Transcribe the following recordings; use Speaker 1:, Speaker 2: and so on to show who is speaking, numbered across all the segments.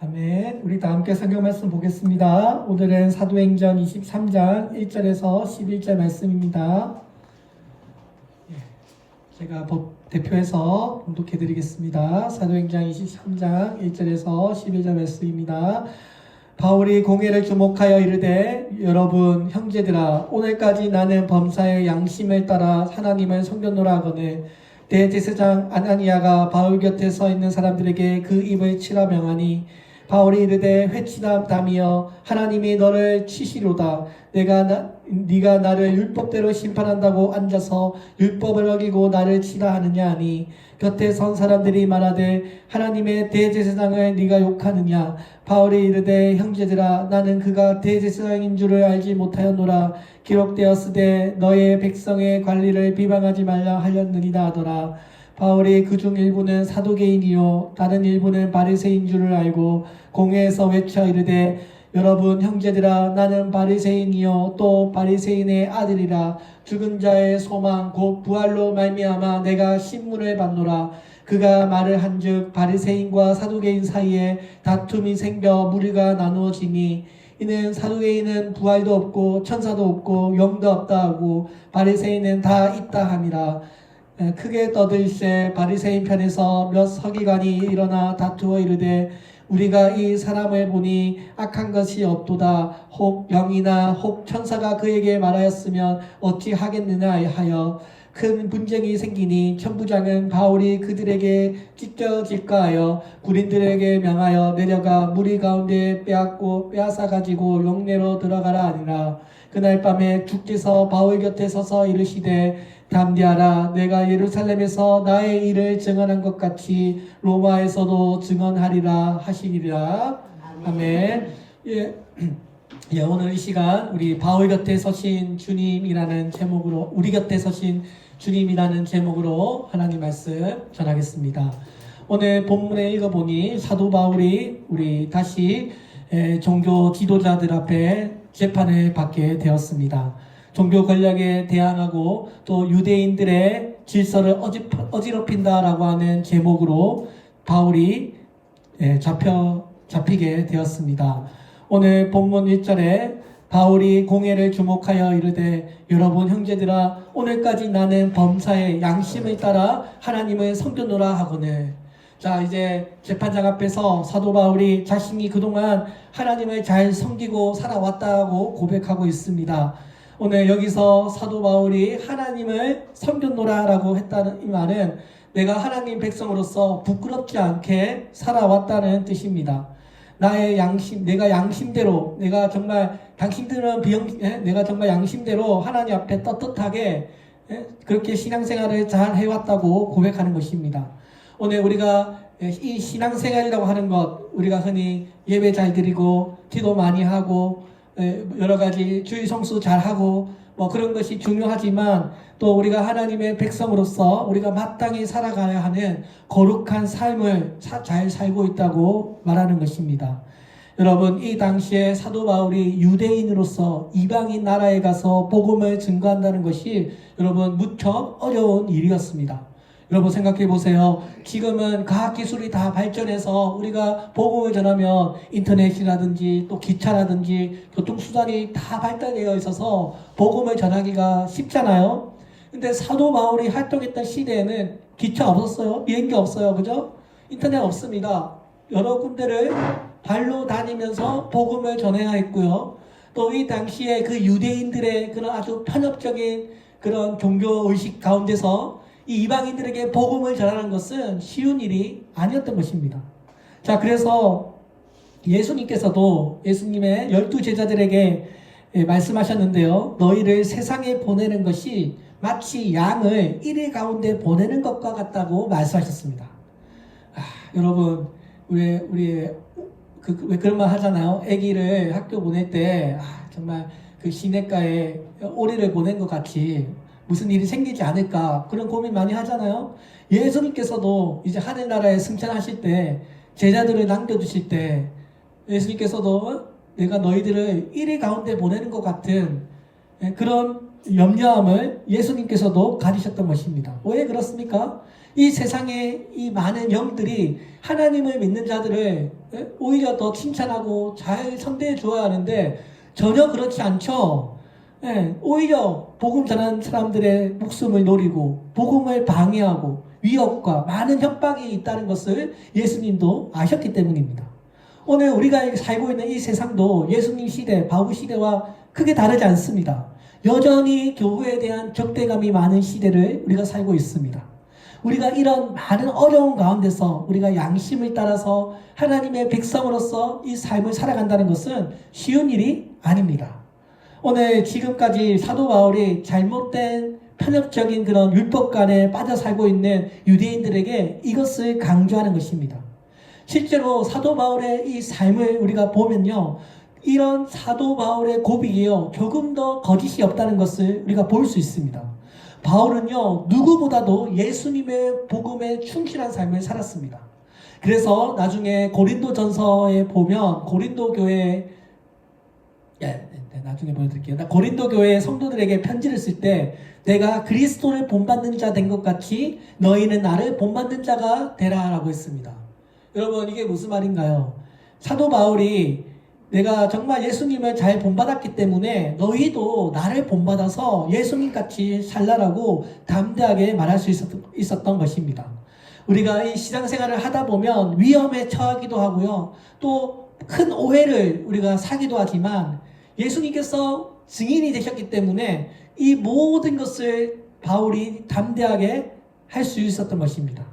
Speaker 1: 아멘. 우리 다 함께 성경 말씀 보겠습니다. 오늘은 사도행전 23장 1절에서 11절 말씀입니다. 제가 대표해서 봉독해 드리겠습니다. 사도행전 23장 1절에서 11절 말씀입니다. 바울이 공회를 주목하여 이르되, 여러분 형제들아, 오늘까지 나는 범사의 양심을 따라 하나님을 섬겼노라 하거늘, 대제사장 아나니아가 바울 곁에 서 있는 사람들에게 그 입을 치라 명하니, 바울이 이르되, 회치담이여 하나님이 너를 치시로다. 네가 나를 율법대로 심판한다고 앉아서 율법을 어기고 나를 치라 하느냐 하니, 곁에 선 사람들이 말하되, 하나님의 대제사장을 네가 욕하느냐. 바울이 이르되, 형제들아, 나는 그가 대제사장인 줄을 알지 못하였노라. 기록되었으되 너의 백성의 관리를 비방하지 말라 하였느니라 하더라. 바울이 그중 일부는 사두개인이요 다른 일부는 바리새인 줄을 알고 공회에서 외쳐 이르되, 여러분 형제들아, 나는 바리새인이요 또 바리새인의 아들이라. 죽은 자의 소망 곧 부활로 말미암아 내가 신문을 받노라. 그가 말을 한즉 바리새인과 사두개인 사이에 다툼이 생겨 무리가 나누어지니, 이는 사두개인은 부활도 없고 천사도 없고 영도 없다 하고 바리새인은 다 있다 함이라. 크게 떠들세 바리새인 편에서 몇 서기관이 일어나 다투어 이르되, 우리가 이 사람을 보니 악한 것이 없도다. 혹 영이나 혹 천사가 그에게 말하였으면 어찌 하겠느냐 하여 큰 분쟁이 생기니, 천부장은 바울이 그들에게 찢겨질까 하여 군인들에게 명하여 내려가 무리 가운데 빼앗아 가지고 용내로 들어가라 하니라. 그날 밤에 주께서 바울 곁에 서서 이르시되, 담대하라. 내가 예루살렘에서 나의 일을 증언한 것 같이 로마에서도 증언하리라 하시니라. 아멘. 오늘 이 시간 우리 바울 곁에 서신 주님이라는 제목으로, 우리 곁에 서신 주님이라는 제목으로 하나님 말씀 전하겠습니다. 오늘 본문에 읽어보니 사도 바울이 우리 다시 종교 지도자들 앞에 재판을 받게 되었습니다. 종교 권력에 대항하고 또 유대인들의 질서를 어지럽힌다라고 하는 제목으로 바울이 잡히게 되었습니다. 오늘 본문 1절에 바울이 공회를 주목하여 이르되, 여러분 형제들아, 오늘까지 나는 범사의 양심을 따라 하나님을 섬겼노라 하거늘. 자, 이제 재판장 앞에서 사도 바울이 자신이 그동안 하나님을 잘 섬기고 살아왔다고 고백하고 있습니다. 오늘 여기서 사도 바울이 하나님을 섬겼노라 라고 했다는 이 말은 내가 하나님 백성으로서 부끄럽지 않게 살아왔다는 뜻입니다. 나의 양심, 내가 양심대로, 내가 정말 당신들은 내가 정말 양심대로 하나님 앞에 떳떳하게 그렇게 신앙생활을 잘 해왔다고 고백하는 것입니다. 오늘 우리가 이 신앙생활이라고 하는 것, 우리가 흔히 예배 잘 드리고 기도 많이 하고 여러 가지 주일 성수 잘 하고 그런 것이 중요하지만, 또 우리가 하나님의 백성으로서 우리가 마땅히 살아가야 하는 거룩한 삶을 잘 살고 있다고 말하는 것입니다. 여러분, 이 당시에 사도 바울이 유대인으로서 이방인 나라에 가서 복음을 증거한다는 것이 여러분 무척 어려운 일이었습니다. 여러분 생각해 보세요. 지금은 과학기술이 다 발전해서 우리가 복음을 전하면 인터넷이라든지 또 기차라든지 교통수단이 다 발달되어 있어서 복음을 전하기가 쉽잖아요. 근데 사도 바울이 활동했던 시대에는 기차 없었어요. 비행기 없어요. 그죠? 인터넷 없습니다. 여러 군데를 발로 다니면서 복음을 전해야 했고요. 또 이 당시에 그 유대인들의 그런 아주 편협적인 그런 종교의식 가운데서 이 이방인들에게 복음을 전하는 것은 쉬운 일이 아니었던 것입니다. 자, 그래서 예수님께서도 예수님의 12 제자들에게 말씀하셨는데요. 너희를 세상에 보내는 것이 마치 양을 일일 가운데 보내는 것과 같다고 말씀하셨습니다. 여러분, 왜 그런 말 하잖아요. 아기를 학교 보낼 때 정말 그 시냇가에 오리를 보낸 것 같이 무슨 일이 생기지 않을까, 그런 고민 많이 하잖아요. 예수님께서도 이제 하늘나라에 승천하실 때 제자들을 남겨두실 때 예수님께서도 내가 너희들을 일일 가운데 보내는 것 같은 그런 염려함을 예수님께서도 가지셨던 것입니다. 왜 그렇습니까? 이 세상에 이 많은 영들이 하나님을 믿는 자들을 오히려 더 칭찬하고 잘 선대해 주어야 하는데 전혀 그렇지 않죠. 오히려 복음 전하는 사람들의 목숨을 노리고 복음을 방해하고 위협과 많은 협박이 있다는 것을 예수님도 아셨기 때문입니다. 오늘 우리가 살고 있는 이 세상도 예수님 시대, 바울 시대와 크게 다르지 않습니다. 여전히 교회에 대한 적대감이 많은 시대를 우리가 살고 있습니다. 우리가 이런 많은 어려운 가운데서 우리가 양심을 따라서 하나님의 백성으로서 이 삶을 살아간다는 것은 쉬운 일이 아닙니다. 오늘 지금까지 사도 바울이 잘못된 편협적인 그런 율법관에 빠져 살고 있는 유대인들에게 이것을 강조하는 것입니다. 실제로 사도 바울의 이 삶을 우리가 보면요, 이런 사도 바울의 고백이요, 조금 더 거짓이 없다는 것을 우리가 볼 수 있습니다. 바울은요, 누구보다도 예수님의 복음에 충실한 삶을 살았습니다. 그래서 나중에 고린도전서에 보면 고린도 교회, 나중에 보여드릴게요. 고린도 교회 성도들에게 편지를 쓸 때 내가 그리스도를 본받는 자 된 것 같이 너희는 나를 본받는 자가 되라 라고 했습니다. 여러분, 이게 무슨 말인가요? 사도 바울이 내가 정말 예수님을 잘 본받았기 때문에 너희도 나를 본받아서 예수님같이 살라라고 담대하게 말할 수 있었던 것입니다. 우리가 이 신앙생활을 하다 보면 위험에 처하기도 하고요, 또 큰 오해를 우리가 사기도 하지만 예수님께서 증인이 되셨기 때문에 이 모든 것을 바울이 담대하게 할 수 있었던 것입니다.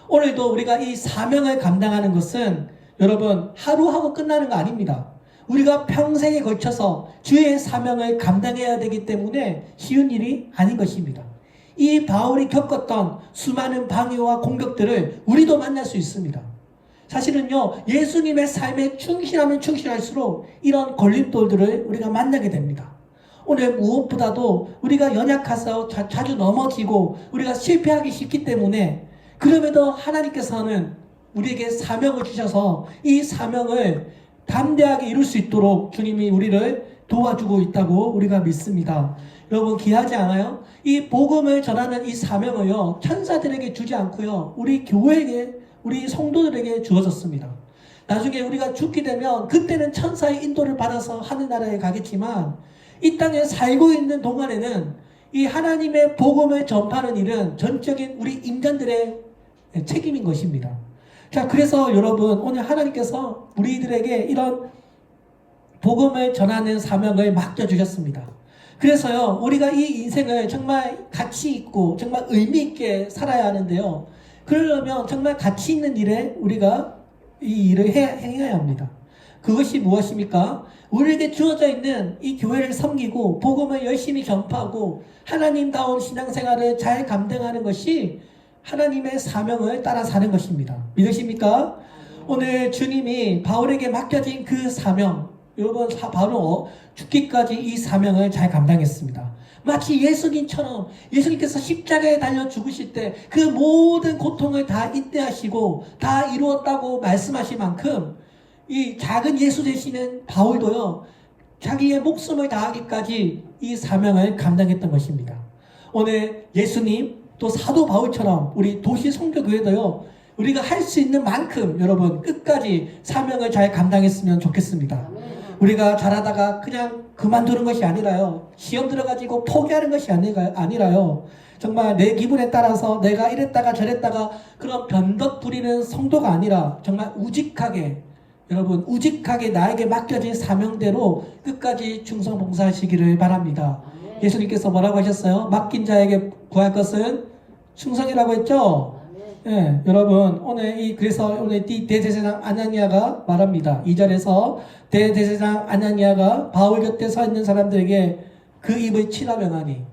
Speaker 1: 오늘도 우리가 이 사명을 감당하는 것은 여러분 하루하고 끝나는 거 아닙니다. 우리가 평생에 걸쳐서 주의 사명을 감당해야 되기 때문에 쉬운 일이 아닌 것입니다. 이 바울이 겪었던 수많은 방해와 공격들을 우리도 만날 수 있습니다. 사실은요, 예수님의 삶에 충실하면 충실할수록 이런 걸림돌들을 우리가 만나게 됩니다. 오늘 무엇보다도 우리가 연약해서 자주 넘어지고 우리가 실패하기 쉽기 때문에, 그럼에도 하나님께서는 우리에게 사명을 주셔서 이 사명을 담대하게 이룰 수 있도록 주님이 우리를 도와주고 있다고 우리가 믿습니다. 여러분, 귀하지 않아요? 이 복음을 전하는 이 사명을요, 천사들에게 주지 않고요, 우리 교회에게, 우리 성도들에게 주어졌습니다. 나중에 우리가 죽게 되면 그때는 천사의 인도를 받아서 하늘나라에 가겠지만 이 땅에 살고 있는 동안에는 이 하나님의 복음을 전파하는 일은 전적인 우리 인간들의 책임인 것입니다. 자, 그래서 여러분, 오늘 하나님께서 우리들에게 이런 복음을 전하는 사명을 맡겨주셨습니다. 그래서요, 우리가 이 인생을 정말 가치 있고 정말 의미 있게 살아야 하는데요, 그러려면 정말 가치 있는 일에 우리가 이 일을 행해야 합니다. 그것이 무엇입니까? 우리에게 주어져 있는 이 교회를 섬기고 복음을 열심히 전파하고 하나님다운 신앙생활을 잘 감당하는 것이 하나님의 사명을 따라 사는 것입니다. 믿으십니까? 오늘 주님이 바울에게 맡겨진 그 사명, 여러분, 바울은 죽기까지 이 사명을 잘 감당했습니다. 마치 예수님처럼 예수님께서 십자가에 달려 죽으실 때 그 모든 고통을 다 인내하시고 다 이루었다고 말씀하실 만큼 이 작은 예수 되시는 바울도요, 자기의 목숨을 다하기까지 이 사명을 감당했던 것입니다. 오늘 예수님 또 사도 바울처럼 우리 도시 선교교회도요, 우리가 할 수 있는 만큼 여러분 끝까지 사명을 잘 감당했으면 좋겠습니다. 우리가 잘하다가 그냥 그만두는 것이 아니라요, 시험 들어가지고 포기하는 것이 아니라요, 정말 내 기분에 따라서 내가 이랬다가 저랬다가 그런 변덕 부리는 성도가 아니라 정말 우직하게, 여러분 우직하게 나에게 맡겨진 사명대로 끝까지 충성 봉사하시기를 바랍니다. 예수님께서 뭐라고 하셨어요? 맡긴 자에게 구할 것은 충성이라고 했죠? 예, 여러분, 그래서 오늘 대제사장 아나니아가 말합니다. 2절에서 대제사장 아나니아가 바울 곁에 서 있는 사람들에게 그 입을 치라 명하니,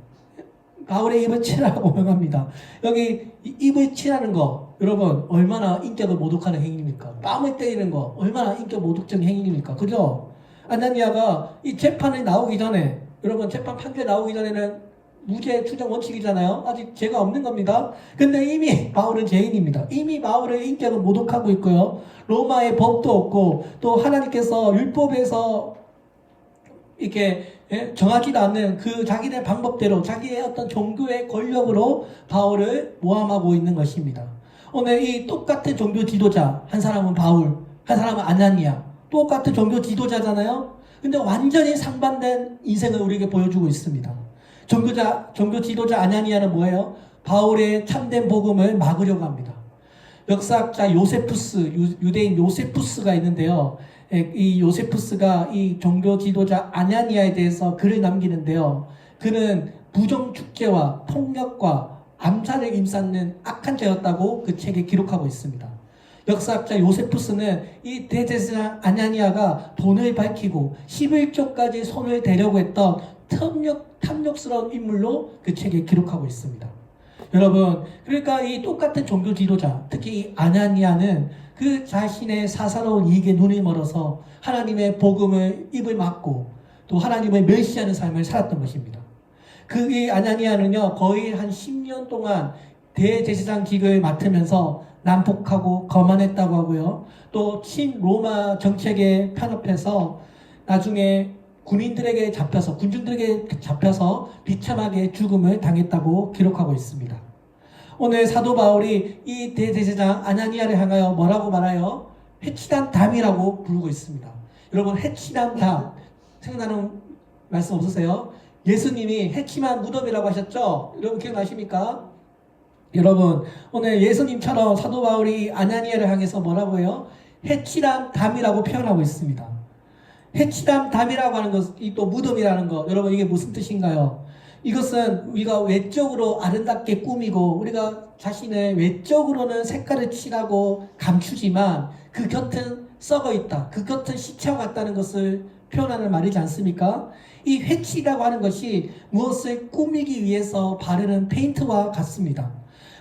Speaker 1: 바울의 입을 치라고 명합니다. 여기 입을 치라는 거, 여러분, 얼마나 인격을 모독하는 행위입니까? 뺨을 때리는 거, 얼마나 인격 모독적인 행위입니까? 그죠? 아나니아가 이 재판이 나오기 전에, 여러분, 재판 판결 나오기 전에는 무죄 추정 원칙이잖아요. 아직 죄가 없는 겁니다. 근데 이미 바울은 죄인입니다. 이미 바울의 인격을 모독하고 있고요, 로마의 법도 없고 또 하나님께서 율법에서 이렇게 정하지도 않는 그 자기네 방법대로 자기의 어떤 종교의 권력으로 바울을 모함하고 있는 것입니다. 오늘 이 똑같은 종교 지도자, 한 사람은 바울, 한 사람은 아나니아, 똑같은 종교 지도자잖아요. 근데 완전히 상반된 인생을 우리에게 보여주고 있습니다. 종교 지도자 아나니아는 뭐예요? 바울의 참된 복음을 막으려고 합니다. 역사학자 요세푸스, 유대인 요세푸스가 있는데요. 이 요세푸스가 이 종교 지도자 아나니아에 대해서 글을 남기는데요. 그는 부정축제와 폭력과 암살을 임쌌는 악한 자였다고 그 책에 기록하고 있습니다. 역사학자 요세푸스는 이 대제사장 아나니아가 돈을 밝히고 11조까지 손을 대려고 했던 탐욕스러운 인물로 그 책에 기록하고 있습니다. 여러분, 그러니까 이 똑같은 종교 지도자, 특히 이 아나니아는 그 자신의 사사로운 이익에 눈이 멀어서 하나님의 복음을 입을 막고 또 하나님을 멸시하는 삶을 살았던 것입니다. 그 이 아나니아는요, 거의 한 10년 동안 대제사장직을 맡으면서 난폭하고 거만했다고 하고요. 또 친로마 정책에 편협해서 나중에 군중들에게 잡혀서 비참하게 죽음을 당했다고 기록하고 있습니다. 오늘 사도 바울이 이 대제사장 아나니아를 향하여 뭐라고 말하여? 해치단 담이라고 부르고 있습니다. 여러분, 해치단 담 생각나는 말씀 없으세요? 예수님이 해치만 무덤이라고 하셨죠? 여러분 기억나십니까? 여러분, 오늘 예수님처럼 사도 바울이 아나니아를 향해서 뭐라고 해요? 해치단 담이라고 표현하고 있습니다. 해치단 담이라고 하는 것, 또 무덤이라는 것, 여러분 이게 무슨 뜻인가요? 이것은 우리가 외적으로 아름답게 꾸미고 우리가 자신의 외적으로는 색깔을 칠하고 감추지만 그 곁은 썩어 있다, 그 곁은 시체와 같다는 것을 표현하는 말이지 않습니까? 이 회치라고 하는 것이 무엇을 꾸미기 위해서 바르는 페인트와 같습니다.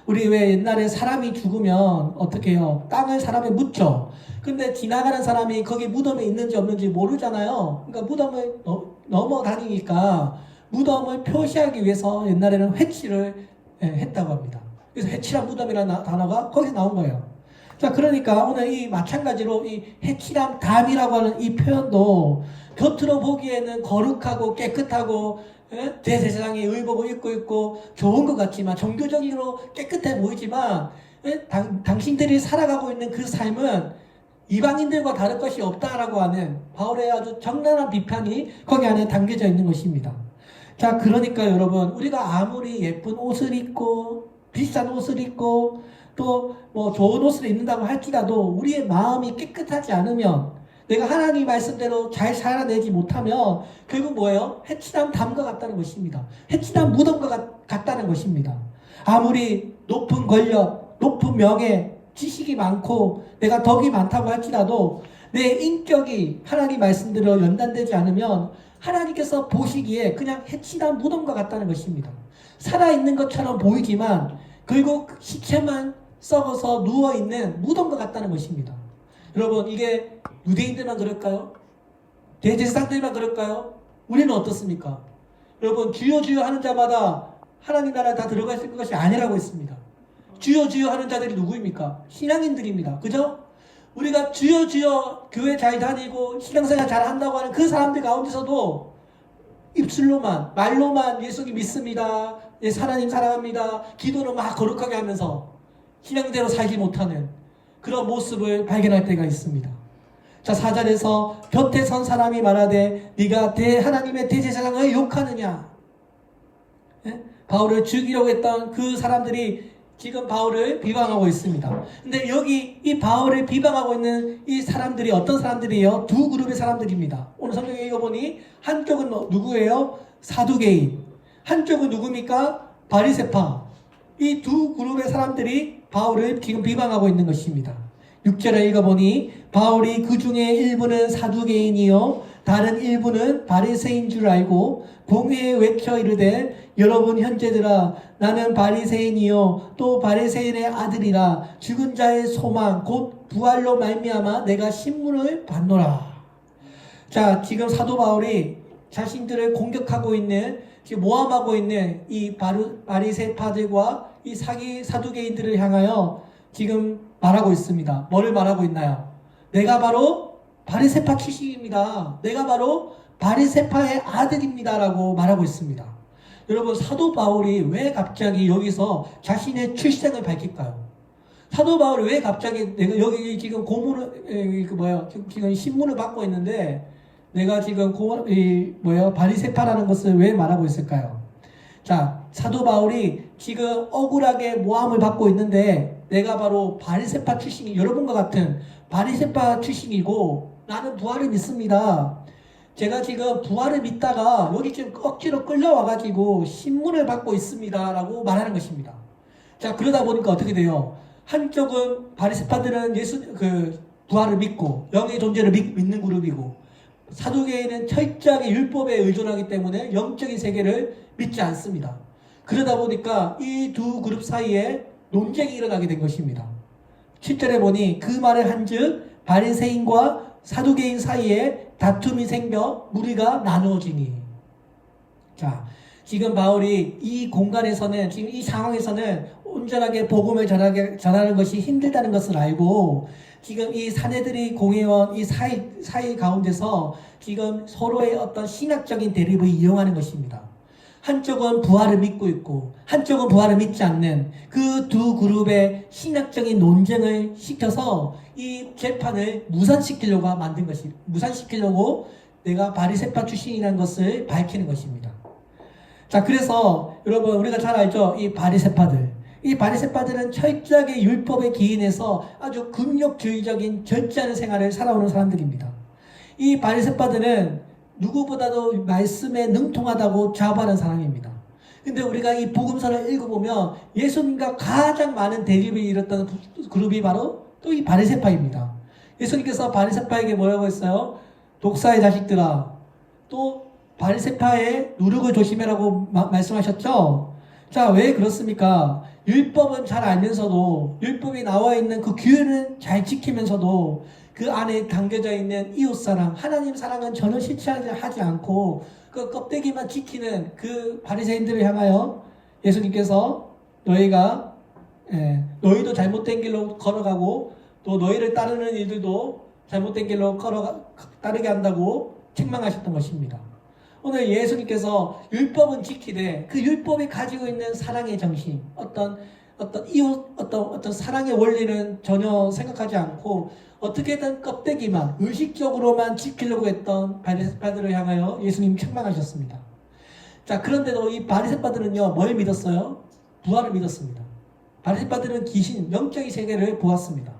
Speaker 1: 우리 왜 옛날에 사람이 죽으면 어떻게 해요? 땅을 사람에 묻죠. 근데 지나가는 사람이 거기 무덤에 있는지 없는지 모르잖아요. 그러니까 무덤을 넘어다니니까 무덤을 표시하기 위해서 옛날에는 회치를 했다고 합니다. 그래서 회치란 무덤이라는 단어가 거기서 나온 거예요. 자, 그러니까 오늘 이 마찬가지로 이 해치란 담이라고 하는 이 표현도 겉으로 보기에는 거룩하고 깨끗하고 대제사장이 의복을 입고 있고 좋은 것 같지만, 종교적으로 깨끗해 보이지만 당신들이 살아가고 있는 그 삶은 이방인들과 다를 것이 없다라고 하는 바울의 아주 적나라한 비판이 거기 안에 담겨져 있는 것입니다. 자, 그러니까 여러분, 우리가 아무리 예쁜 옷을 입고 비싼 옷을 입고 또 뭐 좋은 옷을 입는다고 할지라도 우리의 마음이 깨끗하지 않으면, 내가 하나님 말씀대로 잘 살아내지 못하면 결국 뭐예요? 해치단 담과 같다는 것입니다. 해치단 무덤과 같다는 것입니다. 아무리 높은 권력, 높은 명예, 지식이 많고 내가 덕이 많다고 할지라도 내 인격이 하나님 말씀대로 연단되지 않으면 하나님께서 보시기에 그냥 해치단 무덤과 같다는 것입니다. 살아있는 것처럼 보이지만 결국 시체만 썩어서 누워있는 무덤과 같다는 것입니다. 여러분, 이게 유대인들만 그럴까요? 대제사장들만 그럴까요? 우리는 어떻습니까? 여러분, 주여 주여 하는 자마다 하나님 나라에 다 들어가 있을 것이 아니라고 했습니다. 주여 주여 하는 자들이 누구입니까? 신앙인들입니다. 그죠? 우리가 주여 주여 교회 잘 다니고 신앙생활 잘 한다고 하는 그 사람들 가운데서도 입술로만, 말로만 예수님 믿습니다, 하나님 사랑합니다, 기도는 막 거룩하게 하면서 신앙대로 살지 못하는 그런 모습을 발견할 때가 있습니다. 자, 4절에서 곁에 선 사람이 말하되 네가 하나님의 대제사장을 욕하느냐. 바울을 죽이려고 했던 그 사람들이 지금 바울을 비방하고 있습니다. 근데 여기 이 바울을 비방하고 있는 이 사람들이 어떤 사람들이에요? 두 그룹의 사람들입니다. 오늘 성경에 읽어보니 한쪽은 누구예요? 사두개인. 한쪽은 누굽니까? 바리새파. 이 두 그룹의 사람들이 바울을 지금 비방하고 있는 것입니다. 6절에 읽어보니 바울이 그 중에 일부는 사두개인이요 다른 일부는 바리새인 줄 알고 공회에 외쳐 이르되 여러분 형제들아, 나는 바리새인이요 또 바리새인의 아들이라. 죽은 자의 소망 곧 부활로 말미암아 내가 신문을 받노라. 자, 지금 사도 바울이 자신들을 공격하고 있는, 지금 모함하고 있는 이 바리새파들과 이 사두개인들을 향하여 지금 말하고 있습니다. 뭐를 말하고 있나요? 내가 바로 바리새파 출신입니다. 내가 바로 바리새파의 아들입니다라고 말하고 있습니다. 여러분, 사도 바울이 왜 갑자기 여기서 자신의 출생을 밝힐까요? 사도 바울이 왜 갑자기 내가 여기 지금 지금 신문을 받고 있는데 내가 지금 바리새파라는 것을 왜 말하고 있을까요? 자, 사도 바울이 지금 억울하게 모함을 받고 있는데 내가 바로 바리새파 출신이 여러분과 같은 바리새파 출신이고 나는 부활을 믿습니다. 제가 지금 부활을 믿다가 여기 지금 억지로 끌려와가지고 신문을 받고 있습니다 라고 말하는 것입니다. 자, 그러다 보니까 어떻게 돼요? 한쪽은 바리새파들은 부활을 믿고 영의 존재를 믿는 그룹이고, 사두개인은 철저하게 율법에 의존하기 때문에 영적인 세계를 믿지 않습니다. 그러다 보니까 이 두 그룹 사이에 논쟁이 일어나게 된 것입니다. 7절에 보니 그 말을 한즉 바리새인과 사두개인 사이에 다툼이 생겨 무리가 나누어지니. 자, 지금 바울이 이 공간에서는, 지금 이 상황에서는 온전하게 복음을 전하는 것이 힘들다는 것을 알고 지금 이 사내들이 공회원 이 사이 가운데서 지금 서로의 어떤 신학적인 대립을 이용하는 것입니다. 한쪽은 부활을 믿고 있고 한쪽은 부활을 믿지 않는 그 두 그룹의 신학적인 논쟁을 시켜서 이 재판을 무산시키려고 만든 것이, 무산시키려고 내가 바리새파 출신이라는 것을 밝히는 것입니다. 자, 그래서 여러분, 우리가 잘 알죠? 이 바리새파들은 철저하게 율법에 기인해서 아주 금욕주의적인 절제하는 생활을 살아오는 사람들입니다. 이 바리새파들은 누구보다도 말씀에 능통하다고 자부하는 사람입니다. 근데 우리가 이 복음서를 읽어보면 예수님과 가장 많은 대립을 일었던 그룹이 바로 또 이 바리새파입니다. 예수님께서 바리새파에게 뭐라고 했어요? 독사의 자식들아, 또 바리새파의 누룩을 조심해라고 말씀하셨죠? 자, 왜 그렇습니까? 율법은 잘 알면서도, 율법이 나와 있는 그 규율은 잘 지키면서도 그 안에 담겨져 있는 이웃사랑, 하나님 사랑은 전혀 실천하지 않고 그 껍데기만 지키는 그 바리새인들을 향하여 예수님께서 너희도 잘못된 길로 걸어가고 또 너희를 따르는 이들도 잘못된 길로 따르게 한다고 책망하셨던 것입니다. 오늘 예수님께서 율법은 지키되 그 율법이 가지고 있는 사랑의 정신, 어떤 사랑의 원리는 전혀 생각하지 않고 어떻게든 껍데기만, 의식적으로만 지키려고 했던 바리새파들을 향하여 예수님 책망하셨습니다. 자, 그런데도 이 바리새파들은요, 뭘 믿었어요? 부활을 믿었습니다. 바리새파들은 귀신, 영적인 세계를 보았습니다.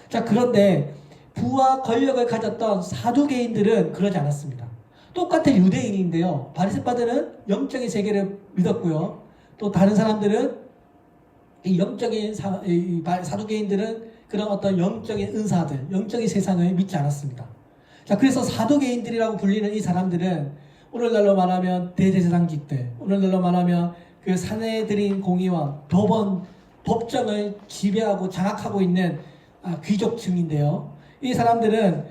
Speaker 1: 자, 그런데 부와 권력을 가졌던 사두개인들은 그러지 않았습니다. 똑같은 유대인인데요, 바리새파들은 영적인 세계를 믿었고요, 또 다른 사람들은 사두개인들은 그런 어떤 영적인 은사들, 영적인 세상을 믿지 않았습니다. 자, 그래서 사두개인들이라고 불리는 이 사람들은 오늘날로 말하면 대제사장직들, 오늘날로 말하면 그 사내들인 공의원, 법정을 지배하고 장악하고 있는 귀족층인데요. 이 사람들은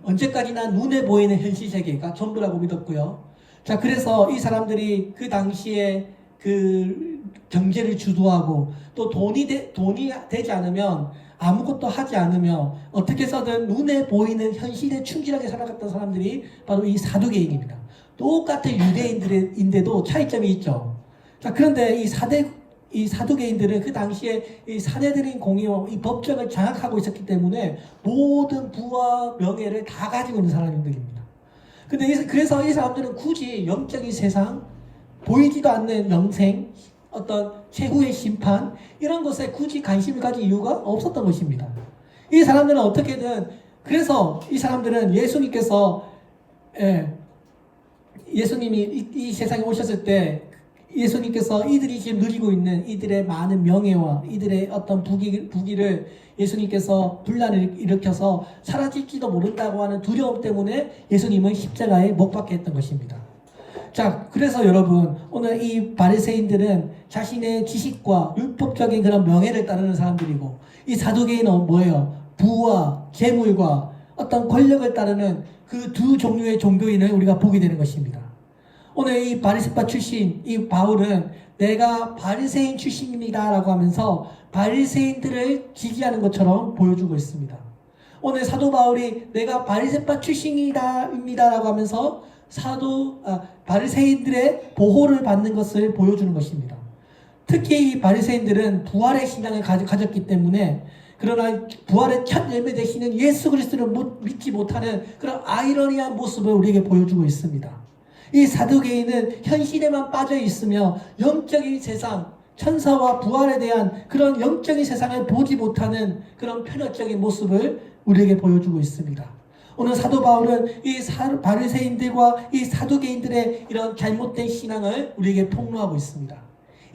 Speaker 1: 언제까지나 눈에 보이는 현실 세계가 전부라고 믿었고요. 자, 그래서 이 사람들이 그 당시에 그 경제를 주도하고 또 돈이 되지 않으면 아무것도 하지 않으며 어떻게 해서든 눈에 보이는 현실에 충실하게 살아갔던 사람들이 바로 이 사두개인입니다. 똑같은 유대인들인데도 차이점이 있죠. 자, 그런데 이 사두개인들은 그 당시에 이 사내들인 공의와 이 법정을 장악하고 있었기 때문에 모든 부와 명예를 다 가지고 있는 사람들입니다. 근데 그래서 이 사람들은 굳이 영적인 세상, 보이지도 않는 영생, 어떤 최후의 심판, 이런 것에 굳이 관심을 가질 이유가 없었던 것입니다. 이 사람들은 어떻게든, 그래서 이 사람들은 예수님이 이 세상에 오셨을 때 예수님께서 이들이 지금 누리고 있는 이들의 많은 명예와 이들의 어떤 부귀를 예수님께서 분란을 일으켜서 사라질지도 모른다고 하는 두려움 때문에 예수님은 십자가에 못 박게 했던 것입니다. 자, 그래서 여러분, 오늘 이 바리새인들은 자신의 지식과 율법적인 그런 명예를 따르는 사람들이고, 이 사두개인은 뭐예요? 부와 재물과 어떤 권력을 따르는 그 두 종류의 종교인을 우리가 보게 되는 것입니다. 오늘 이 바리새파 출신 이 바울은 내가 바리새인 출신입니다 라고 하면서 바리새인들을 지지하는 것처럼 보여주고 있습니다. 오늘 사도 바울이 내가 바리새파 출신입니다 라고 하면서 바리새인들의 보호를 받는 것을 보여주는 것입니다. 특히 이 바리새인들은 부활의 신앙을 가졌기 때문에, 그러나 부활의 첫 열매 되시는 예수 그리스도를 믿지 못하는 그런 아이러니한 모습을 우리에게 보여주고 있습니다. 이 사두개인은 현실에만 빠져 있으며 영적인 세상, 천사와 부활에 대한 그런 영적인 세상을 보지 못하는 그런 편협적인 모습을 우리에게 보여주고 있습니다. 오늘 사도 바울은 이 바리새인들과 이 사두개인들의 이런 잘못된 신앙을 우리에게 폭로하고 있습니다.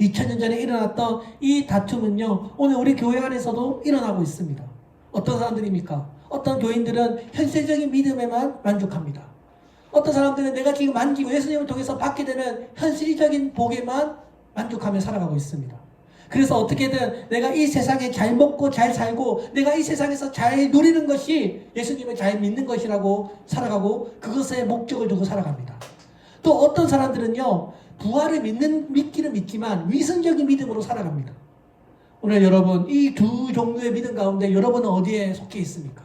Speaker 1: 2000년 전에 일어났던 이 다툼은요, 오늘 우리 교회 안에서도 일어나고 있습니다. 어떤 사람들입니까? 어떤 교인들은 현실적인 믿음에만 만족합니다. 어떤 사람들은 내가 지금 만지고 예수님을 통해서 받게 되는 현실적인 복에만 만족하며 살아가고 있습니다. 그래서 어떻게든 내가 이 세상에 잘 먹고 잘 살고 내가 이 세상에서 잘 누리는 것이 예수님을 잘 믿는 것이라고 살아가고 그것에 목적을 두고 살아갑니다. 또 어떤 사람들은요, 부활을 믿기는 믿지만 위선적인 믿음으로 살아갑니다. 오늘 여러분, 이 두 종류의 믿음 가운데 여러분은 어디에 속해 있습니까?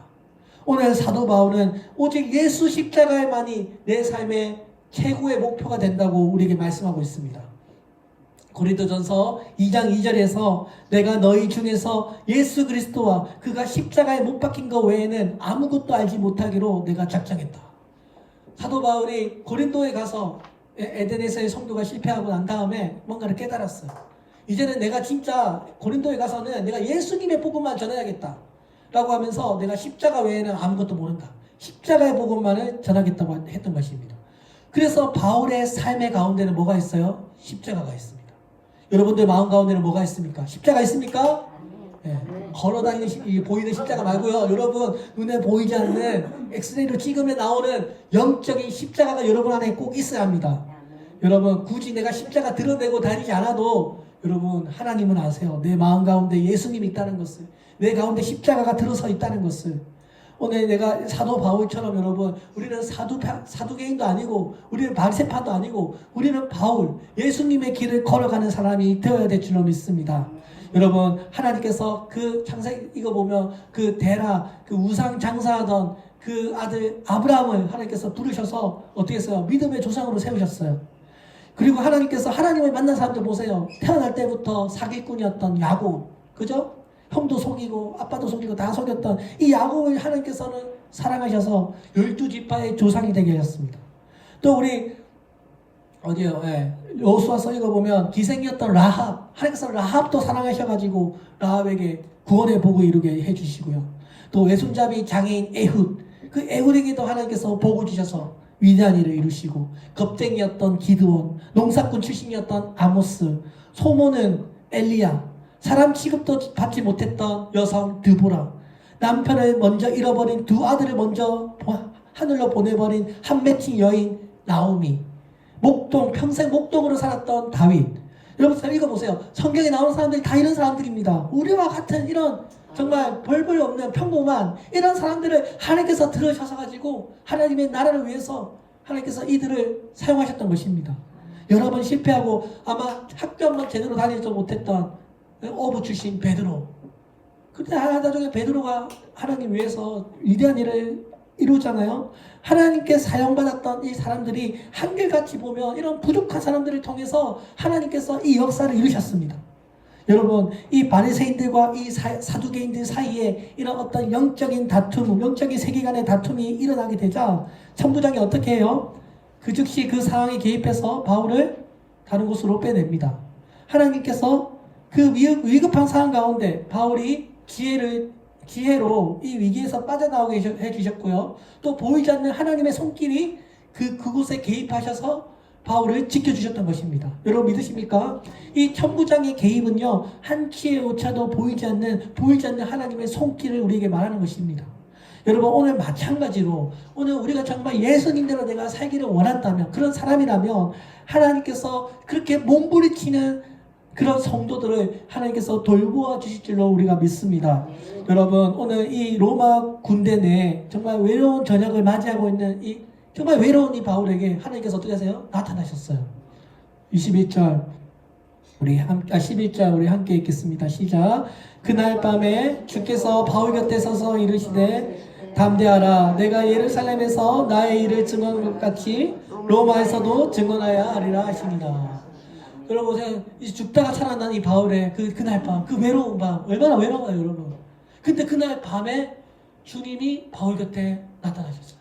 Speaker 1: 오늘 사도 바울은 오직 예수 십자가만이 내 삶의 최고의 목표가 된다고 우리에게 말씀하고 있습니다. 고린도전서 2장 2절에서 내가 너희 중에서 예수 그리스도와 그가 십자가에 못 박힌 것 외에는 아무것도 알지 못하기로 내가 작정했다. 사도 바울이 고린도에 가서 에덴에서의 성도가 실패하고 난 다음에 뭔가를 깨달았어요. 이제는 내가 진짜 고린도에 가서는 내가 예수님의 복음만 전해야겠다 라고 하면서 내가 십자가 외에는 아무것도 모른다. 십자가의 복음만을 전하겠다고 했던 것입니다. 그래서 바울의 삶의 가운데는 뭐가 있어요? 십자가가 있습니다. 여러분들 마음 가운데는 뭐가 있습니까? 십자가 있습니까? 네. 걸어다니는 보이는 십자가 말고요. 여러분 눈에 보이지 않는 엑스레이로 찍으면 나오는 영적인 십자가가 여러분 안에 꼭 있어야 합니다. 여러분 굳이 내가 십자가 드러내고 다니지 않아도 여러분 하나님은 아세요. 내 마음 가운데 예수님이 있다는 것을, 내 가운데 십자가가 들어서 있다는 것을. 오늘 내가 사도 바울처럼 여러분, 우리는 사두개인도 아니고 우리는 바리새파도 아니고 우리는 바울, 예수님의 길을 걸어가는 사람이 되어야 될 줄로 믿습니다. 여러분 하나님께서 그 창세 이거 보면 그 데라 그 우상 장사하던 그 아들 아브라함을 하나님께서 부르셔서 어떻게 했어요? 믿음의 조상으로 세우셨어요. 그리고 하나님께서 하나님을 만난 사람들 보세요. 태어날 때부터 사기꾼이었던 야곱, 그죠? 형도 속이고 아빠도 속이고 다 속였던 이 야곱을 하나님께서는 사랑하셔서 12지파의 조상이 되게 하셨습니다. 또 우리 어디요? 여호수아서 읽어보면 기생이었던 라합, 하나님께서 라합도 사랑하셔가지고 라합에게 구원의 복을 이루게 해주시고요. 또 외손잡이 장애인 에훗, 그 에훗에게도 하나님께서 복을 주셔서 위대한 일을 이루시고, 겁쟁이였던 기드온, 농사꾼 출신이었던 아모스, 소모는 엘리야, 사람 취급도 받지 못했던 여성 드보라, 남편을 먼저 잃어버린 두 아들을 먼저 하늘로 보내버린 한 맺힌 여인 나오미, 평생 목동으로 살았던 다윗. 여러분 읽어보세요. 성경에 나오는 사람들이 다 이런 사람들입니다. 우리와 같은 이런 정말 별볼 없는 평범한 이런 사람들을 하나님께서 들으셔가지고 하나님의 나라를 위해서 하나님께서 이들을 사용하셨던 것입니다. 여러 번 실패하고 아마 학교 한번 제대로 다니지 못했던 어부 출신 베드로. 그때 나중에 베드로가 하나님 위해서 위대한 일을 이루잖아요. 하나님께 사용받았던 이 사람들이 한결같이 보면 이런 부족한 사람들을 통해서 하나님께서 이 역사를 이루셨습니다. 여러분 이 바리새인들과 이 사두개인들 사이에 이런 어떤 영적인 다툼, 영적인 세계관의 다툼이 일어나게 되자 천부장이 어떻게 해요? 그 즉시 그 상황에 개입해서 바울을 다른 곳으로 빼냅니다. 하나님께서 그 위급한 상황 가운데 바울이 지혜로 이 위기에서 빠져나오게 해주셨고요. 또 보이지 않는 하나님의 손길이 그곳에 개입하셔서 바울을 지켜주셨던 것입니다. 여러분 믿으십니까? 이 천부장의 개입은요, 한 치의 오차도 보이지 않는 하나님의 손길을 우리에게 말하는 것입니다. 여러분 오늘 마찬가지로 오늘 우리가 정말 예수님대로 내가 살기를 원한다면, 그런 사람이라면 하나님께서 그렇게 몸부리치는 그런 성도들을 하나님께서 돌보아 주실 줄로 우리가 믿습니다. 여러분 오늘 이 로마 군대 내에 정말 외로운 저녁을 맞이하고 있는 이 정말 외로운 이 바울에게 하나님께서 어떻게 하세요? 나타나셨어요. 11절 우리 함께 읽겠습니다. 시작. 그날 밤에 주께서 바울 곁에 서서 이르시되 담대하라, 내가 예루살렘에서 나의 일을 증언한 것 같이 로마에서도 증언하여야 하리라 하십니다. 여러분 보세요. 이제 죽다가 살아난 이 바울의 그날 밤, 그 외로운 밤, 얼마나 외로워요 여러분. 근데 그날 밤에 주님이 바울 곁에 나타나셨어요.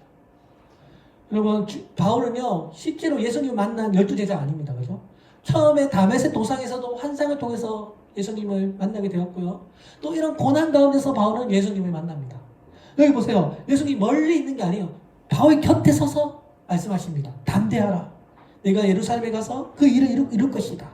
Speaker 1: 여러분 바울은요 실제로 예수님을 만난 12제자 아닙니다. 그죠? 처음에 다메섹 도상에서도 환상을 통해서 예수님을 만나게 되었고요. 또 이런 고난 가운데서 바울은 예수님을 만납니다. 여기 보세요. 예수님이 멀리 있는 게 아니에요. 바울 곁에 서서 말씀하십니다. 담대하라. 내가 예루살렘에 가서 그 일을 이룰 것이다.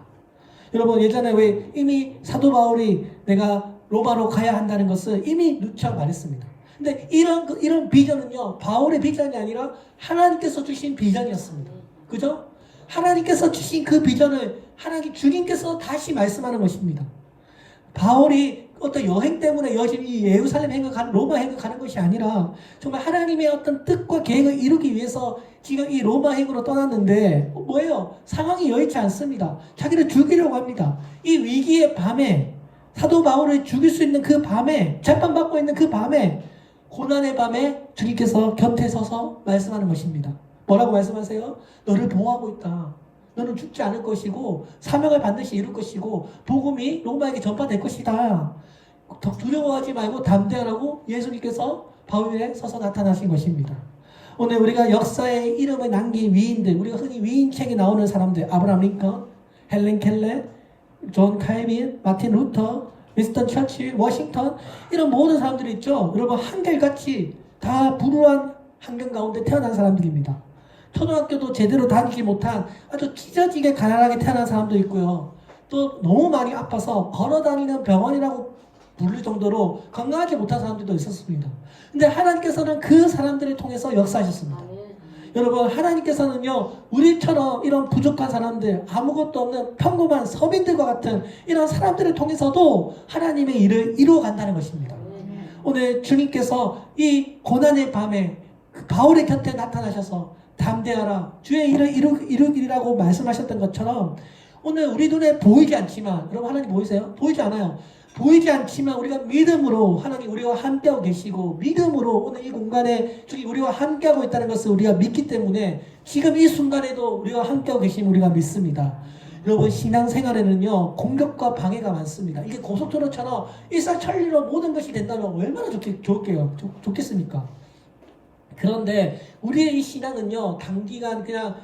Speaker 1: 여러분 예전에 왜 이미 사도 바울이 내가 로마로 가야 한다는 것을 이미 누차 말했습니다. 근데 이런 비전은요 바울의 비전이 아니라 하나님께서 주신 비전이었습니다. 그죠? 하나님께서 주신 그 비전을 하나님 주님께서 다시 말씀하는 것입니다. 바울이 어떤 여행 때문에 여전히 예루살렘 행을 가는 로마 행을 가는 것이 아니라 정말 하나님의 어떤 뜻과 계획을 이루기 위해서 지금 이 로마 행으로 떠났는데 뭐예요? 상황이 여의치 않습니다. 자기를 죽이려고 합니다. 이 위기의 밤에 사도 바울을 죽일 수 있는 그 밤에 재판받고 있는 그 밤에 고난의 밤에 주님께서 곁에 서서 말씀하는 것입니다. 뭐라고 말씀하세요? 너를 보호하고 있다. 너는 죽지 않을 것이고 사명을 반드시 이룰 것이고 복음이 로마에게 전파될 것이다. 두려워하지 말고 담대하라고 예수님께서 바울 위에 서서 나타나신 것입니다. 오늘 우리가 역사에 이름을 남긴 위인들, 우리가 흔히 위인책에 나오는 사람들, 아브라함 링컨, 헬렌 켈러, 존 칼빈, 마틴 루터, 윈스턴 처칠, 워싱턴, 이런 모든 사람들이 있죠. 여러분 한결같이 다 불우한 환경 가운데 태어난 사람들입니다. 초등학교도 제대로 다니지 못한 아주 찢어지게 가난하게 태어난 사람도 있고요. 또 너무 많이 아파서 걸어다니는 병원이라고 부를 정도로 건강하지 못한 사람들도 있었습니다. 근데 하나님께서는 그 사람들을 통해서 역사하셨습니다. 여러분 하나님께서는요 우리처럼 이런 부족한 사람들, 아무것도 없는 평범한 서민들과 같은 이런 사람들을 통해서도 하나님의 일을 이루어 간다는 것입니다. 오늘 주님께서 이 고난의 밤에 바울의 곁에 나타나셔서 담대하라 주의 일을 이루기라고 말씀하셨던 것처럼 오늘 우리 눈에 보이지 않지만 여러분 하나님 보이세요? 보이지 않아요. 보이지 않지만 우리가 믿음으로 하나님 우리와 함께하고 계시고 믿음으로 오늘 이 공간에 주님 우리와 함께하고 있다는 것을 우리가 믿기 때문에 지금 이 순간에도 우리와 함께하고 계심을 우리가 믿습니다. 여러분 신앙생활에는요 공격과 방해가 많습니다. 이게 고속도로처럼 일사천리로 모든 것이 된다면 얼마나 좋겠습니까? 그런데 우리의 이 신앙은요 단기간 그냥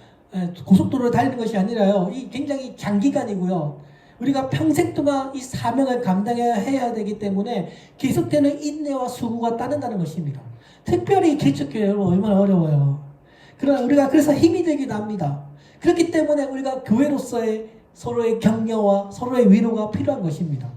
Speaker 1: 고속도로를 달리는 것이 아니라요 이 굉장히 장기간이고요. 우리가 평생 동안 이 사명을 감당해야 되기 때문에 계속되는 인내와 수고가 따른다는 것입니다. 특별히 개척교회 얼마나 어려워요. 그러나 우리가 그래서 힘이 되기도 합니다. 그렇기 때문에 우리가 교회로서의 서로의 격려와 서로의 위로가 필요한 것입니다.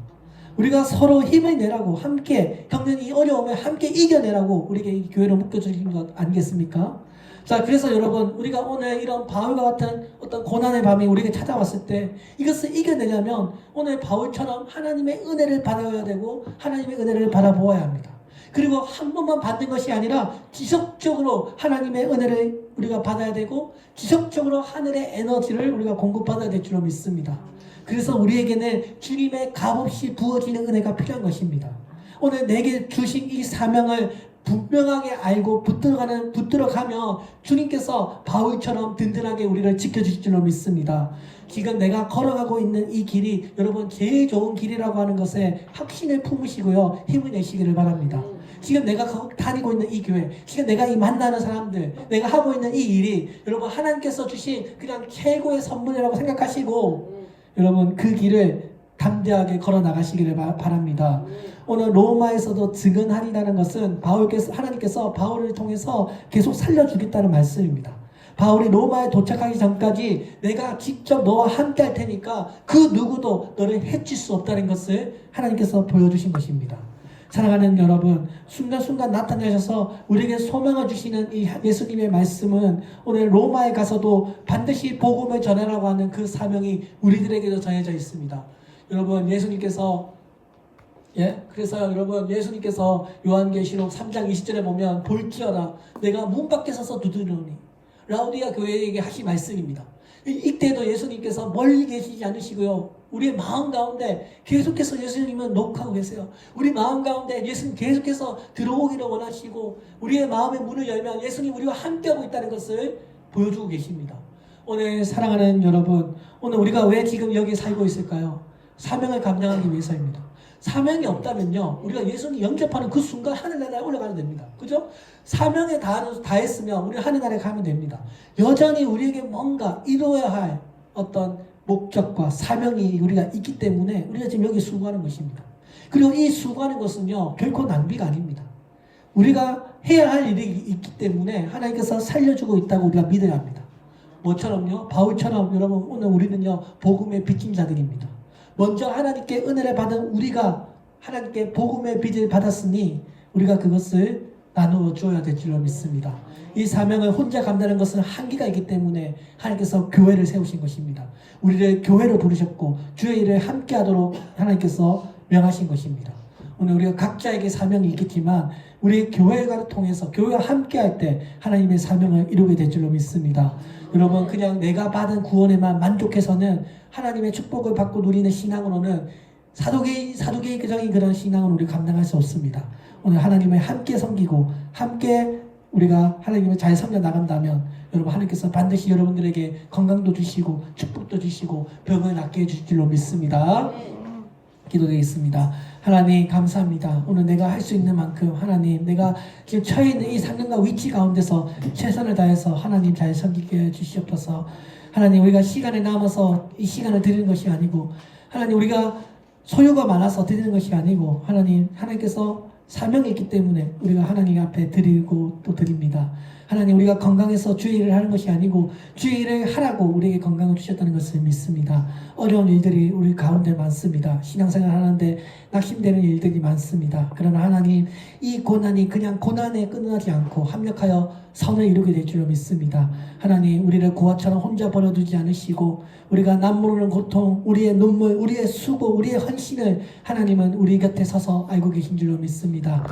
Speaker 1: 우리가 서로 힘을 내라고 함께 겪는 이 어려움을 함께 이겨내라고 우리에게 이 교회로 묶여주신 것 아니겠습니까? 자, 그래서 여러분 우리가 오늘 이런 바울과 같은 어떤 고난의 밤이 우리에게 찾아왔을 때 이것을 이겨내려면 오늘 바울처럼 하나님의 은혜를 받아야 되고 하나님의 은혜를 바라보아야 합니다. 그리고 한 번만 받는 것이 아니라 지속적으로 하나님의 은혜를 우리가 받아야 되고 지속적으로 하늘의 에너지를 우리가 공급받아야 될 줄로 믿습니다. 그래서 우리에게는 주님의 값없이 부어지는 은혜가 필요한 것입니다. 오늘 내게 주신 이 사명을 분명하게 알고 붙들어가면 주님께서 바울처럼 든든하게 우리를 지켜주실 줄로 믿습니다. 지금 내가 걸어가고 있는 이 길이 여러분 제일 좋은 길이라고 하는 것에 확신을 품으시고요. 힘을 내시기를 바랍니다. 지금 내가 다니고 있는 이 교회, 지금 내가 이 만나는 사람들, 내가 하고 있는 이 일이 여러분 하나님께서 주신 그냥 최고의 선물이라고 생각하시고 여러분 그 길을 담대하게 걸어 나가시기를 바랍니다. 오늘 로마에서도 증언하리라는 것은 하나님께서 바울을 통해서 계속 살려주겠다는 말씀입니다. 바울이 로마에 도착하기 전까지 내가 직접 너와 함께 할 테니까 그 누구도 너를 해칠 수 없다는 것을 하나님께서 보여주신 것입니다. 사랑하는 여러분, 순간순간 나타나셔서 우리에게 소망을 주시는 이 예수님의 말씀은 오늘 로마에 가서도 반드시 복음을 전하라고 하는 그 사명이 우리들에게도 전해져 있습니다. 여러분 그래서 여러분 예수님께서 요한계시록 3장 20절에 보면 볼지어다 내가 문 밖에 서서 두드리노니 라우디아 교회에게 하신 말씀입니다. 이때도 예수님께서 멀리 계시지 않으시고요. 우리의 마음 가운데 계속해서 예수님은 녹하고 계세요. 우리 마음 가운데 예수님 계속해서 들어오기를 원하시고 우리의 마음의 문을 열면 예수님 우리와 함께하고 있다는 것을 보여주고 계십니다. 오늘 사랑하는 여러분, 오늘 우리가 왜 지금 여기 살고 있을까요? 사명을 감당하기 위해서입니다. 사명이 없다면요, 우리가 예수님 영접하는 그 순간 하늘나라에 올라가면 됩니다. 그죠? 사명에 다했으면 우리 하늘나라에 가면 됩니다. 여전히 우리에게 뭔가 이루어야 할 어떤 목적과 사명이 우리가 있기 때문에 우리가 지금 여기 수고하는 것입니다. 그리고 이 수고하는 것은요, 결코 낭비가 아닙니다. 우리가 해야 할 일이 있기 때문에 하나님께서 살려주고 있다고 우리가 믿어야 합니다. 뭐처럼요? 바울처럼 여러분, 오늘 우리는요, 복음의 빚진 자들입니다. 먼저 하나님께 은혜를 받은 우리가 하나님께 복음의 빚을 받았으니 우리가 그것을 나누어 주어야 될 줄로 믿습니다. 이 사명을 혼자 감당하는 것은 한계가 있기 때문에 하나님께서 교회를 세우신 것입니다. 우리를 교회로 부르셨고 주의 일을 함께 하도록 하나님께서 명하신 것입니다. 오늘 우리가 각자에게 사명이 있겠지만 우리 교회가 통해서 교회와 함께 할 때 하나님의 사명을 이루게 될 줄로 믿습니다. 여러분, 그냥 내가 받은 구원에만 만족해서는 하나님의 축복을 받고 누리는 신앙으로는 사두개인적인 그런 신앙은 우리 감당할 수 없습니다. 오늘 하나님을 함께 섬기고 함께 우리가 하나님을 잘 섬겨 나간다면 여러분, 하나님께서 반드시 여러분들에게 건강도 주시고 축복도 주시고 병을 낫게 해주실 줄로 믿습니다. 기도드리겠습니다. 하나님 감사합니다. 오늘 내가 할 수 있는 만큼 하나님, 내가 지금 처해 있는 이 상황과 위치 가운데서 최선을 다해서 하나님 잘 섬기게 해주시옵소서. 하나님, 우리가 시간에 남아서 이 시간을 드리는 것이 아니고 하나님, 우리가 소유가 많아서 드리는 것이 아니고 하나님께서 사명이 있기 때문에 우리가 하나님 앞에 드리고 또 드립니다. 하나님, 우리가 건강해서 주의 일을 하는 것이 아니고 주의 일을 하라고 우리에게 건강을 주셨다는 것을 믿습니다. 어려운 일들이 우리 가운데 많습니다. 신앙생활 하는데 낙심되는 일들이 많습니다. 그러나 하나님, 이 고난이 그냥 고난에 끝나지 않고 합력하여 선을 이루게 될 줄로 믿습니다. 하나님, 우리를 고아처럼 혼자 버려두지 않으시고 우리가 남모르는 고통, 우리의 눈물, 우리의 수고, 우리의 헌신을 하나님은 우리 곁에 서서 알고 계신 줄로 믿습니다.